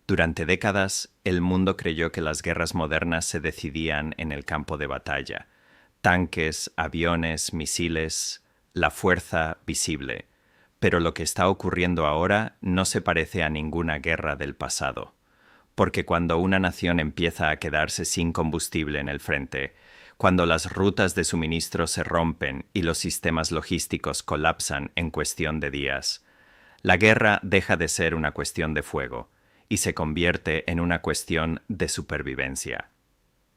Durante décadas, el mundo creyó que las guerras modernas se decidían en el campo de batalla. Tanques, aviones, misiles, la fuerza visible. Pero lo que está ocurriendo ahora no se parece a ninguna guerra del pasado. Porque cuando una nación empieza a quedarse sin combustible en el frente, cuando las rutas de suministro se rompen y los sistemas logísticos colapsan en cuestión de días, la guerra deja de ser una cuestión de fuego y se convierte en una cuestión de supervivencia.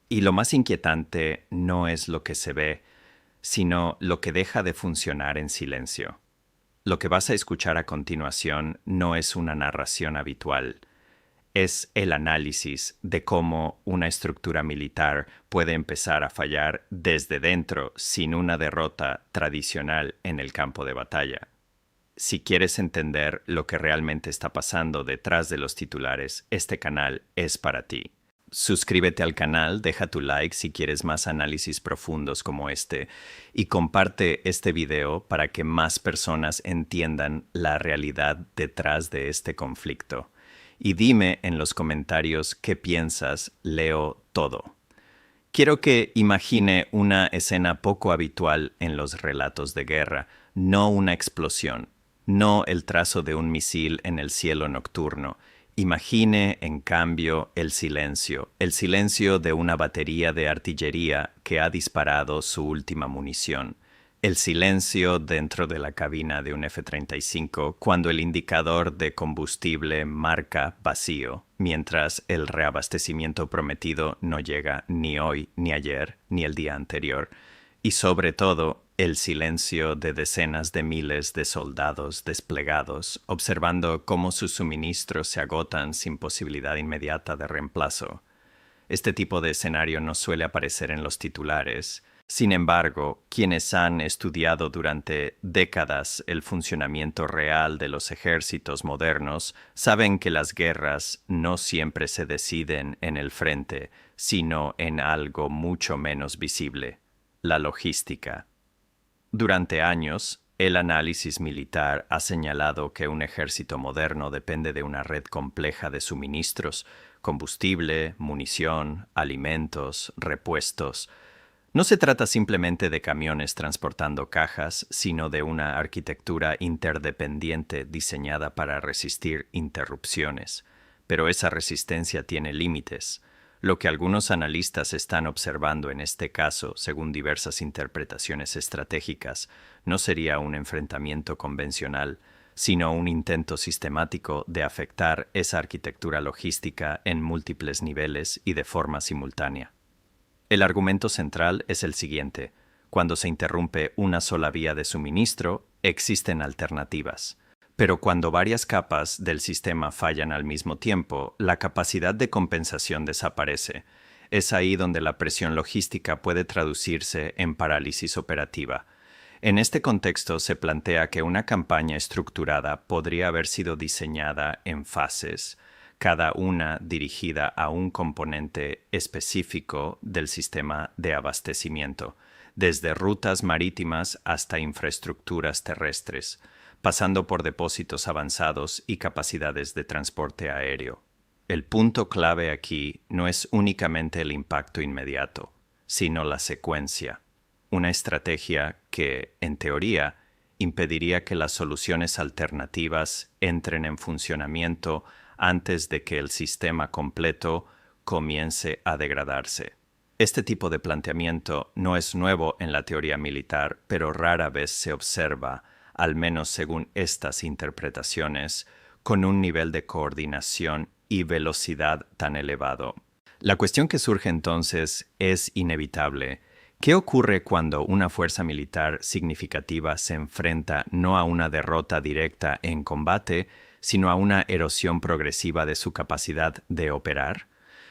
Y lo más inquietante no es lo que se ve, sino lo que deja de funcionar en silencio. Lo que vas a escuchar a continuación no es una narración habitual, es el análisis de cómo una estructura militar puede empezar a fallar desde dentro sin una derrota tradicional en el campo de batalla. Si quieres entender lo que realmente está pasando detrás de los titulares, este canal es para ti. Suscríbete al canal, deja tu like si quieres más análisis profundos como este y comparte este video para que más personas entiendan la realidad detrás de este conflicto. Y dime en los comentarios qué piensas, leo todo. Quiero que imagine una escena poco habitual en los relatos de guerra, no una explosión, no el trazo de un misil en el cielo nocturno. Imagine, en cambio, el silencio de una batería de artillería que ha disparado su última munición. El silencio dentro de la cabina de un F-35 cuando el indicador de combustible marca vacío, mientras el reabastecimiento prometido no llega ni hoy, ni ayer, ni el día anterior. Y sobre todo, el silencio de decenas de miles de soldados desplegados, observando cómo sus suministros se agotan sin posibilidad inmediata de reemplazo. Este tipo de escenario no suele aparecer en los titulares. Sin embargo, quienes han estudiado durante décadas el funcionamiento real de los ejércitos modernos saben que las guerras no siempre se deciden en el frente, sino en algo mucho menos visible: la logística. Durante años, el análisis militar ha señalado que un ejército moderno depende de una red compleja de suministros: combustible, munición, alimentos, repuestos. No se trata simplemente de camiones transportando cajas, sino de una arquitectura interdependiente diseñada para resistir interrupciones. Pero esa resistencia tiene límites. Lo que algunos analistas están observando en este caso, según diversas interpretaciones estratégicas, no sería un enfrentamiento convencional, sino un intento sistemático de afectar esa arquitectura logística en múltiples niveles y de forma simultánea. El argumento central es el siguiente: cuando se interrumpe una sola vía de suministro, existen alternativas. Pero cuando varias capas del sistema fallan al mismo tiempo, la capacidad de compensación desaparece. Es ahí donde la presión logística puede traducirse en parálisis operativa. En este contexto se plantea que una campaña estructurada podría haber sido diseñada en fases, cada una dirigida a un componente específico del sistema de abastecimiento, desde rutas marítimas hasta infraestructuras terrestres, pasando por depósitos avanzados y capacidades de transporte aéreo. El punto clave aquí no es únicamente el impacto inmediato, sino la secuencia, una estrategia que, en teoría, impediría que las soluciones alternativas entren en funcionamiento antes de que el sistema completo comience a degradarse. Este tipo de planteamiento no es nuevo en la teoría militar, pero rara vez se observa, al menos según estas interpretaciones, con un nivel de coordinación y velocidad tan elevado. La cuestión que surge entonces es inevitable. ¿Qué ocurre cuando una fuerza militar significativa se enfrenta no a una derrota directa en combate, sino a una erosión progresiva de su capacidad de operar?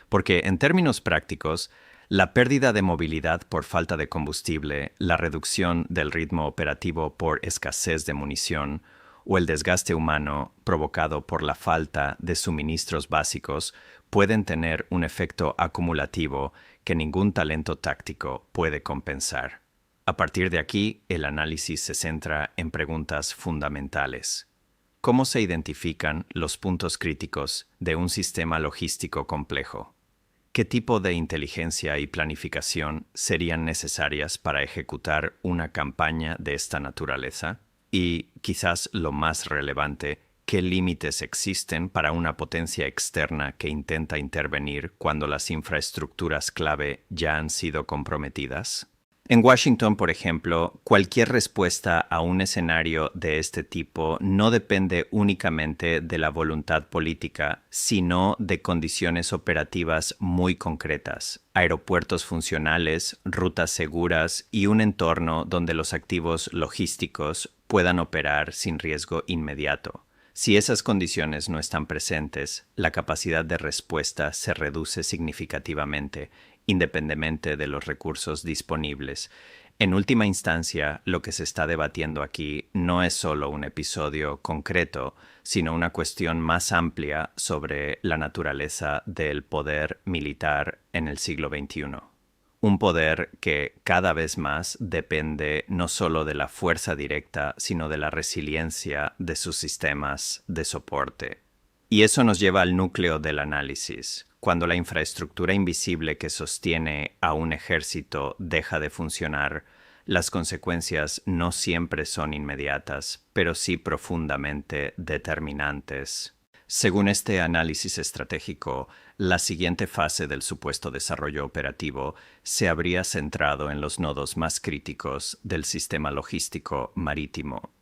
Porque, en términos prácticos, la pérdida de movilidad por falta de combustible, la reducción del ritmo operativo por escasez de munición o el desgaste humano provocado por la falta de suministros básicos pueden tener un efecto acumulativo que ningún talento táctico puede compensar. A partir de aquí, el análisis se centra en preguntas fundamentales. ¿Cómo se identifican los puntos críticos de un sistema logístico complejo? ¿Qué tipo de inteligencia y planificación serían necesarias para ejecutar una campaña de esta naturaleza? Y, quizás lo más relevante, ¿qué límites existen para una potencia externa que intenta intervenir cuando las infraestructuras clave ya han sido comprometidas? En Washington, por ejemplo, cualquier respuesta a un escenario de este tipo no depende únicamente de la voluntad política, sino de condiciones operativas muy concretas: aeropuertos funcionales, rutas seguras y un entorno donde los activos logísticos puedan operar sin riesgo inmediato. Si esas condiciones no están presentes, la capacidad de respuesta se reduce significativamente, independientemente de los recursos disponibles. En última instancia, lo que se está debatiendo aquí no es solo un episodio concreto, sino una cuestión más amplia sobre la naturaleza del poder militar en el siglo XXI. Un poder que cada vez más depende no solo de la fuerza directa, sino de la resiliencia de sus sistemas de soporte. Y eso nos lleva al núcleo del análisis. Cuando la infraestructura invisible que sostiene a un ejército deja de funcionar, las consecuencias no siempre son inmediatas, pero sí profundamente determinantes. Según este análisis estratégico, la siguiente fase del supuesto desarrollo operativo se habría centrado en los nodos más críticos del sistema logístico marítimo.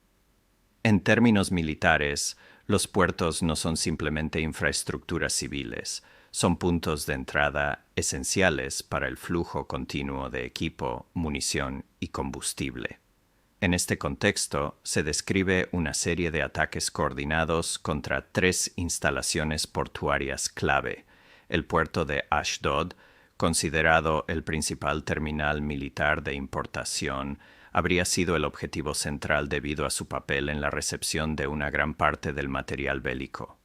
En términos militares, los puertos no son simplemente infraestructuras civiles, son puntos de entrada esenciales para el flujo continuo de equipo, munición y combustible. En este contexto, se describe una serie de ataques coordinados contra 3 instalaciones portuarias clave: el puerto de Ashdod, considerado el principal terminal militar de importación, habría sido el objetivo central debido a su papel en la recepción de una gran parte del material bélico.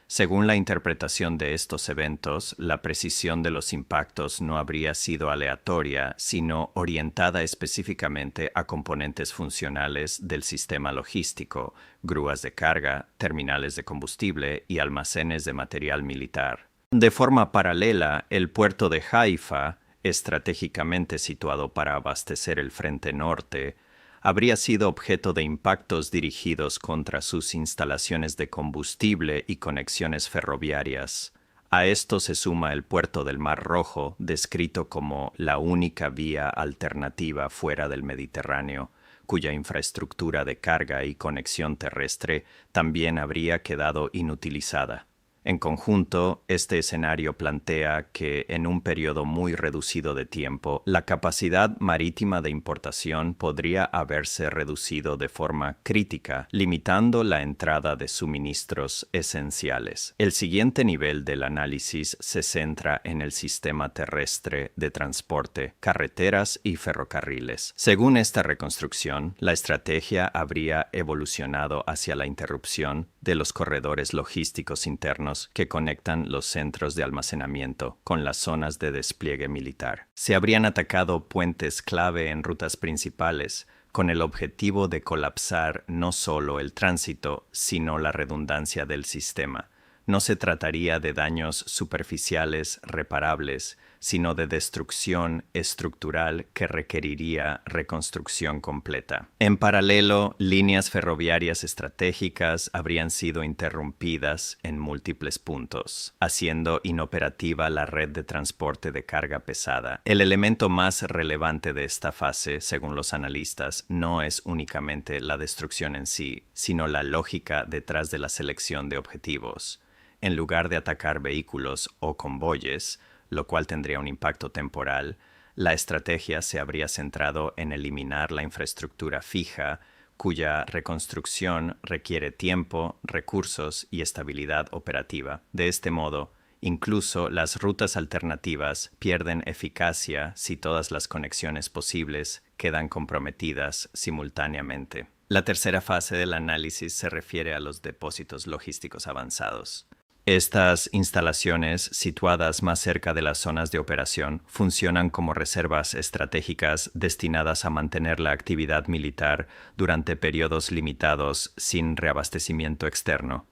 Según la interpretación de estos eventos, la precisión de los impactos no habría sido aleatoria, sino orientada específicamente a componentes funcionales del sistema logístico: grúas de carga, terminales de combustible y almacenes de material militar. De forma paralela, el puerto de Haifa, estratégicamente situado para abastecer el frente norte, habría sido objeto de impactos dirigidos contra sus instalaciones de combustible y conexiones ferroviarias. A esto se suma el puerto del Mar Rojo, descrito como la única vía alternativa fuera del Mediterráneo, cuya infraestructura de carga y conexión terrestre también habría quedado inutilizada. En conjunto, este escenario plantea que, en un periodo muy reducido de tiempo, la capacidad marítima de importación podría haberse reducido de forma crítica, limitando la entrada de suministros esenciales. El siguiente nivel del análisis se centra en el sistema terrestre de transporte, carreteras y ferrocarriles. Según esta reconstrucción, la estrategia habría evolucionado hacia la interrupción de los corredores logísticos internos que conectan los centros de almacenamiento con las zonas de despliegue militar. Se habrían atacado puentes clave en rutas principales, con el objetivo de colapsar no solo el tránsito, sino la redundancia del sistema. No se trataría de daños superficiales reparables, sino de destrucción estructural que requeriría reconstrucción completa. En paralelo, líneas ferroviarias estratégicas habrían sido interrumpidas en múltiples puntos, haciendo inoperativa la red de transporte de carga pesada. El elemento más relevante de esta fase, según los analistas, no es únicamente la destrucción en sí, sino la lógica detrás de la selección de objetivos. En lugar de atacar vehículos o convoyes, lo cual tendría un impacto temporal, la estrategia se habría centrado en eliminar la infraestructura fija, cuya reconstrucción requiere tiempo, recursos y estabilidad operativa. De este modo, incluso las rutas alternativas pierden eficacia si todas las conexiones posibles quedan comprometidas simultáneamente. La tercera fase del análisis se refiere a los depósitos logísticos avanzados. Estas instalaciones, situadas más cerca de las zonas de operación, funcionan como reservas estratégicas destinadas a mantener la actividad militar durante periodos limitados sin reabastecimiento externo.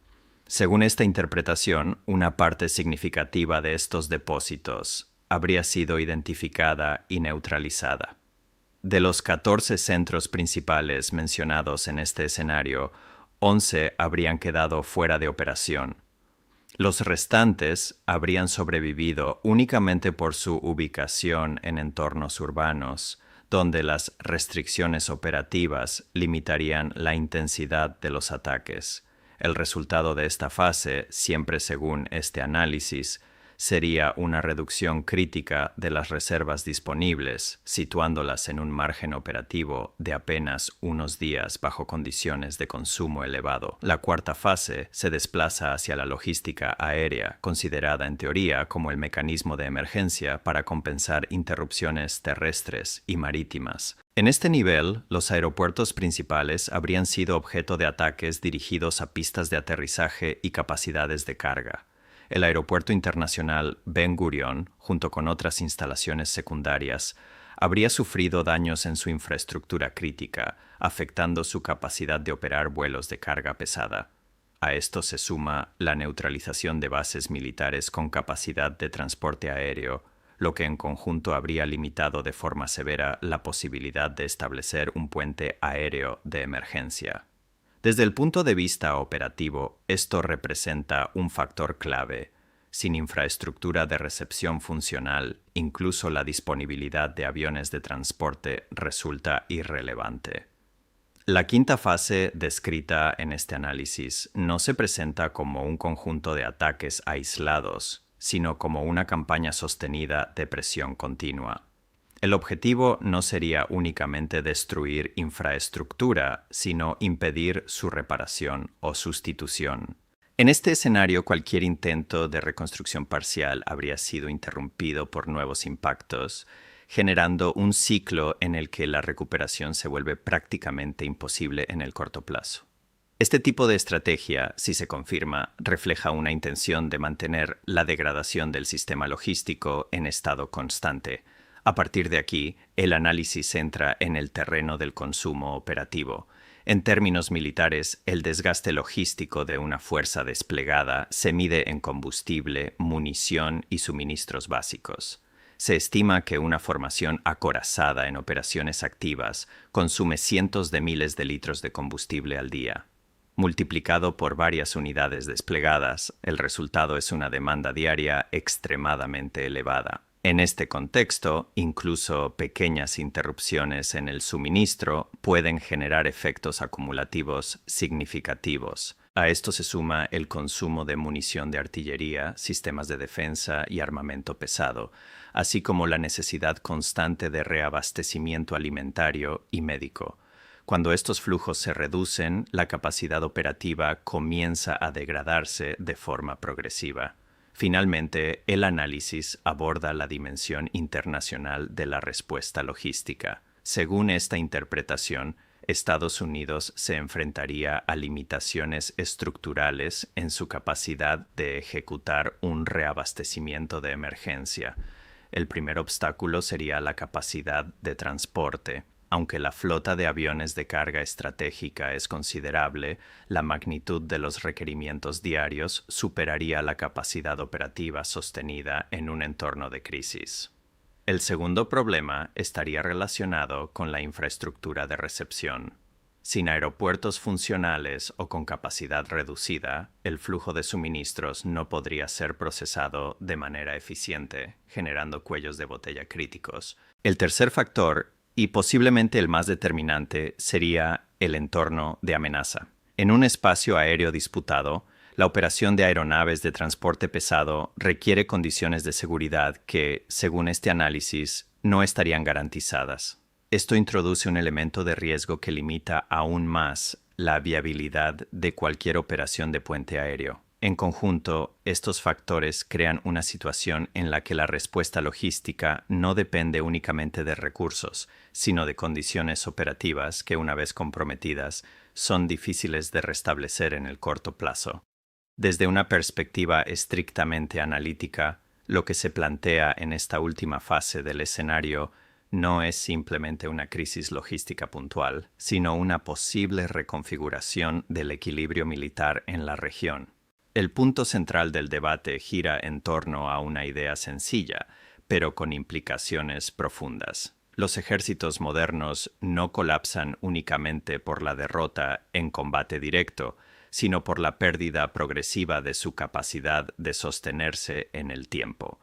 Según esta interpretación, una parte significativa de estos depósitos habría sido identificada y neutralizada. De los 14 centros principales mencionados en este escenario, 11 habrían quedado fuera de operación. Los restantes habrían sobrevivido únicamente por su ubicación en entornos urbanos, donde las restricciones operativas limitarían la intensidad de los ataques. El resultado de esta fase, siempre según este análisis, sería una reducción crítica de las reservas disponibles, situándolas en un margen operativo de apenas unos días bajo condiciones de consumo elevado. La cuarta fase se desplaza hacia la logística aérea, considerada en teoría como el mecanismo de emergencia para compensar interrupciones terrestres y marítimas. En este nivel, los aeropuertos principales habrían sido objeto de ataques dirigidos a pistas de aterrizaje y capacidades de carga. El Aeropuerto Internacional Ben Gurion, junto con otras instalaciones secundarias, habría sufrido daños en su infraestructura crítica, afectando su capacidad de operar vuelos de carga pesada. A esto se suma la neutralización de bases militares con capacidad de transporte aéreo, lo que en conjunto habría limitado de forma severa la posibilidad de establecer un puente aéreo de emergencia. Desde el punto de vista operativo, esto representa un factor clave. Sin infraestructura de recepción funcional, incluso la disponibilidad de aviones de transporte resulta irrelevante. La quinta fase descrita en este análisis no se presenta como un conjunto de ataques aislados, sino como una campaña sostenida de presión continua. El objetivo no sería únicamente destruir infraestructura, sino impedir su reparación o sustitución. En este escenario, cualquier intento de reconstrucción parcial habría sido interrumpido por nuevos impactos, generando un ciclo en el que la recuperación se vuelve prácticamente imposible en el corto plazo. Este tipo de estrategia, si se confirma, refleja una intención de mantener la degradación del sistema logístico en estado constante. A partir de aquí, el análisis entra en el terreno del consumo operativo. En términos militares, el desgaste logístico de una fuerza desplegada se mide en combustible, munición y suministros básicos. Se estima que una formación acorazada en operaciones activas consume cientos de miles de litros de combustible al día. Multiplicado por varias unidades desplegadas, el resultado es una demanda diaria extremadamente elevada. En este contexto, incluso pequeñas interrupciones en el suministro pueden generar efectos acumulativos significativos. A esto se suma el consumo de munición de artillería, sistemas de defensa y armamento pesado, así como la necesidad constante de reabastecimiento alimentario y médico. Cuando estos flujos se reducen, la capacidad operativa comienza a degradarse de forma progresiva. Finalmente, el análisis aborda la dimensión internacional de la respuesta logística. Según esta interpretación, Estados Unidos se enfrentaría a limitaciones estructurales en su capacidad de ejecutar un reabastecimiento de emergencia. El primer obstáculo sería la capacidad de transporte. Aunque la flota de aviones de carga estratégica es considerable, la magnitud de los requerimientos diarios superaría la capacidad operativa sostenida en un entorno de crisis. El segundo problema estaría relacionado con la infraestructura de recepción. Sin aeropuertos funcionales o con capacidad reducida, el flujo de suministros no podría ser procesado de manera eficiente, generando cuellos de botella críticos. El tercer factor, y posiblemente el más determinante, sería el entorno de amenaza. En un espacio aéreo disputado, la operación de aeronaves de transporte pesado requiere condiciones de seguridad que, según este análisis, no estarían garantizadas. Esto introduce un elemento de riesgo que limita aún más la viabilidad de cualquier operación de puente aéreo. En conjunto, estos factores crean una situación en la que la respuesta logística no depende únicamente de recursos, sino de condiciones operativas que, una vez comprometidas, son difíciles de restablecer en el corto plazo. Desde una perspectiva estrictamente analítica, lo que se plantea en esta última fase del escenario no es simplemente una crisis logística puntual, sino una posible reconfiguración del equilibrio militar en la región. El punto central del debate gira en torno a una idea sencilla, pero con implicaciones profundas. Los ejércitos modernos no colapsan únicamente por la derrota en combate directo, sino por la pérdida progresiva de su capacidad de sostenerse en el tiempo.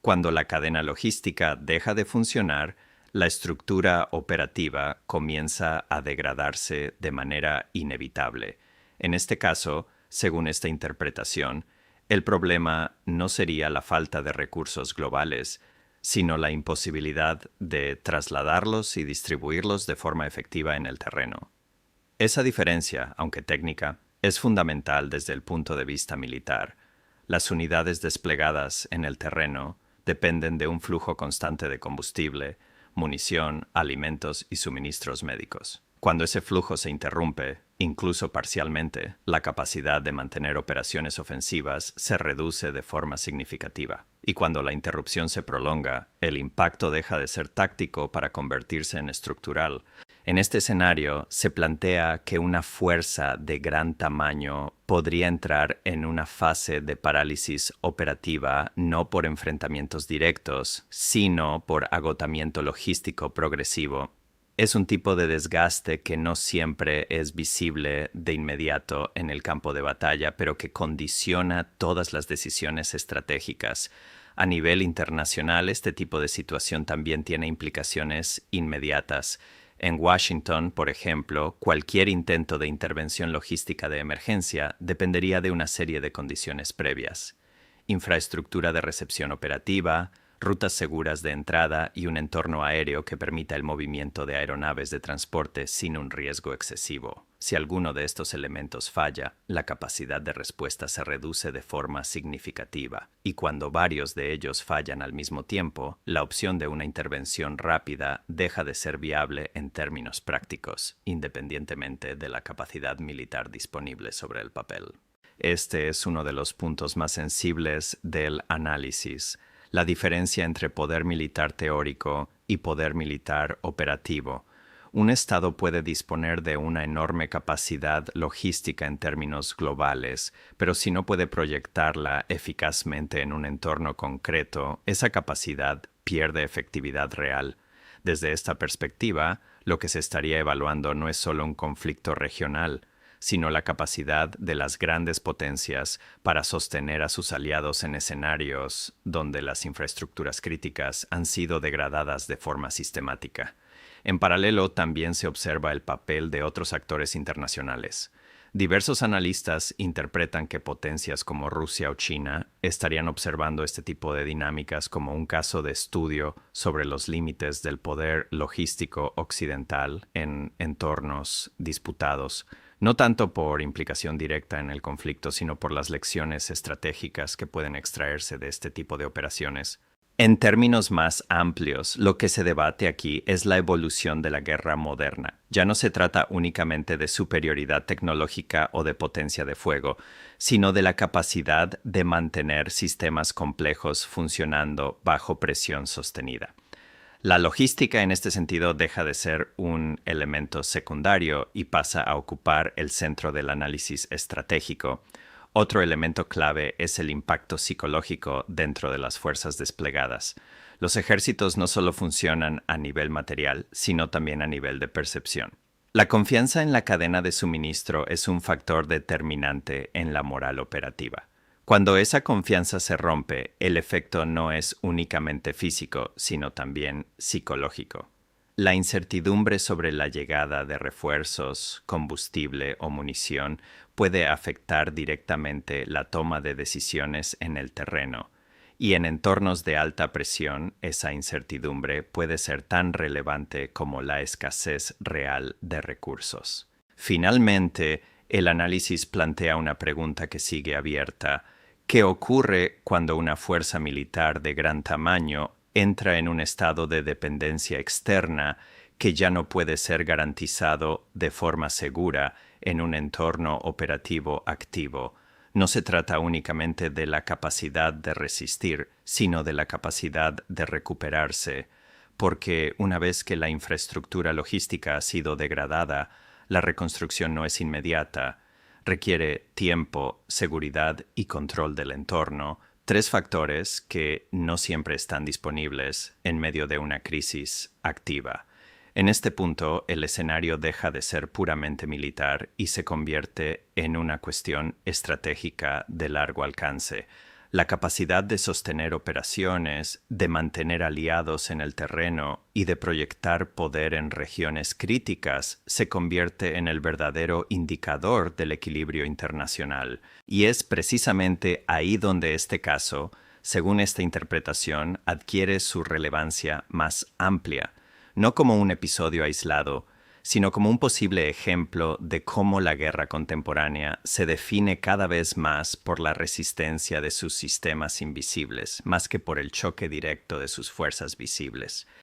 Cuando la cadena logística deja de funcionar, la estructura operativa comienza a degradarse de manera inevitable. En este caso, según esta interpretación, el problema no sería la falta de recursos globales, sino la imposibilidad de trasladarlos y distribuirlos de forma efectiva en el terreno. Esa diferencia, aunque técnica, es fundamental desde el punto de vista militar. Las unidades desplegadas en el terreno dependen de un flujo constante de combustible, munición, alimentos y suministros médicos. Cuando ese flujo se interrumpe, incluso parcialmente, la capacidad de mantener operaciones ofensivas se reduce de forma significativa. Y cuando la interrupción se prolonga, el impacto deja de ser táctico para convertirse en estructural. En este escenario se plantea que una fuerza de gran tamaño podría entrar en una fase de parálisis operativa no por enfrentamientos directos, sino por agotamiento logístico progresivo. Es un tipo de desgaste que no siempre es visible de inmediato en el campo de batalla, pero que condiciona todas las decisiones estratégicas. A nivel internacional, este tipo de situación también tiene implicaciones inmediatas. En Washington, por ejemplo, cualquier intento de intervención logística de emergencia dependería de una serie de condiciones previas: infraestructura de recepción operativa, rutas seguras de entrada y un entorno aéreo que permita el movimiento de aeronaves de transporte sin un riesgo excesivo. Si alguno de estos elementos falla, la capacidad de respuesta se reduce de forma significativa, y cuando varios de ellos fallan al mismo tiempo, la opción de una intervención rápida deja de ser viable en términos prácticos, independientemente de la capacidad militar disponible sobre el papel. Este es uno de los puntos más sensibles del análisis: la diferencia entre poder militar teórico y poder militar operativo. Un Estado puede disponer de una enorme capacidad logística en términos globales, pero si no puede proyectarla eficazmente en un entorno concreto, esa capacidad pierde efectividad real. Desde esta perspectiva, lo que se estaría evaluando no es solo un conflicto regional, sino la capacidad de las grandes potencias para sostener a sus aliados en escenarios donde las infraestructuras críticas han sido degradadas de forma sistemática. En paralelo, también se observa el papel de otros actores internacionales. Diversos analistas interpretan que potencias como Rusia o China estarían observando este tipo de dinámicas como un caso de estudio sobre los límites del poder logístico occidental en entornos disputados, no tanto por implicación directa en el conflicto, sino por las lecciones estratégicas que pueden extraerse de este tipo de operaciones. En términos más amplios, lo que se debate aquí es la evolución de la guerra moderna. Ya no se trata únicamente de superioridad tecnológica o de potencia de fuego, sino de la capacidad de mantener sistemas complejos funcionando bajo presión sostenida. La logística en este sentido deja de ser un elemento secundario y pasa a ocupar el centro del análisis estratégico. Otro elemento clave es el impacto psicológico dentro de las fuerzas desplegadas. Los ejércitos no solo funcionan a nivel material, sino también a nivel de percepción. La confianza en la cadena de suministro es un factor determinante en la moral operativa. Cuando esa confianza se rompe, el efecto no es únicamente físico, sino también psicológico. La incertidumbre sobre la llegada de refuerzos, combustible o munición puede afectar directamente la toma de decisiones en el terreno, y en entornos de alta presión, esa incertidumbre puede ser tan relevante como la escasez real de recursos. Finalmente, el análisis plantea una pregunta que sigue abierta: ¿qué ocurre cuando una fuerza militar de gran tamaño entra en un estado de dependencia externa que ya no puede ser garantizado de forma segura en un entorno operativo activo? No se trata únicamente de la capacidad de resistir, sino de la capacidad de recuperarse, porque una vez que la infraestructura logística ha sido degradada, la reconstrucción no es inmediata, requiere tiempo, seguridad y control del entorno, tres factores que no siempre están disponibles en medio de una crisis activa. En este punto, el escenario deja de ser puramente militar y se convierte en una cuestión estratégica de largo alcance. La capacidad de sostener operaciones, de mantener aliados en el terreno y de proyectar poder en regiones críticas se convierte en el verdadero indicador del equilibrio internacional. Y es precisamente ahí donde este caso, según esta interpretación, adquiere su relevancia más amplia, no como un episodio aislado, sino como un posible ejemplo de cómo la guerra contemporánea se define cada vez más por la resistencia de sus sistemas invisibles, más que por el choque directo de sus fuerzas visibles.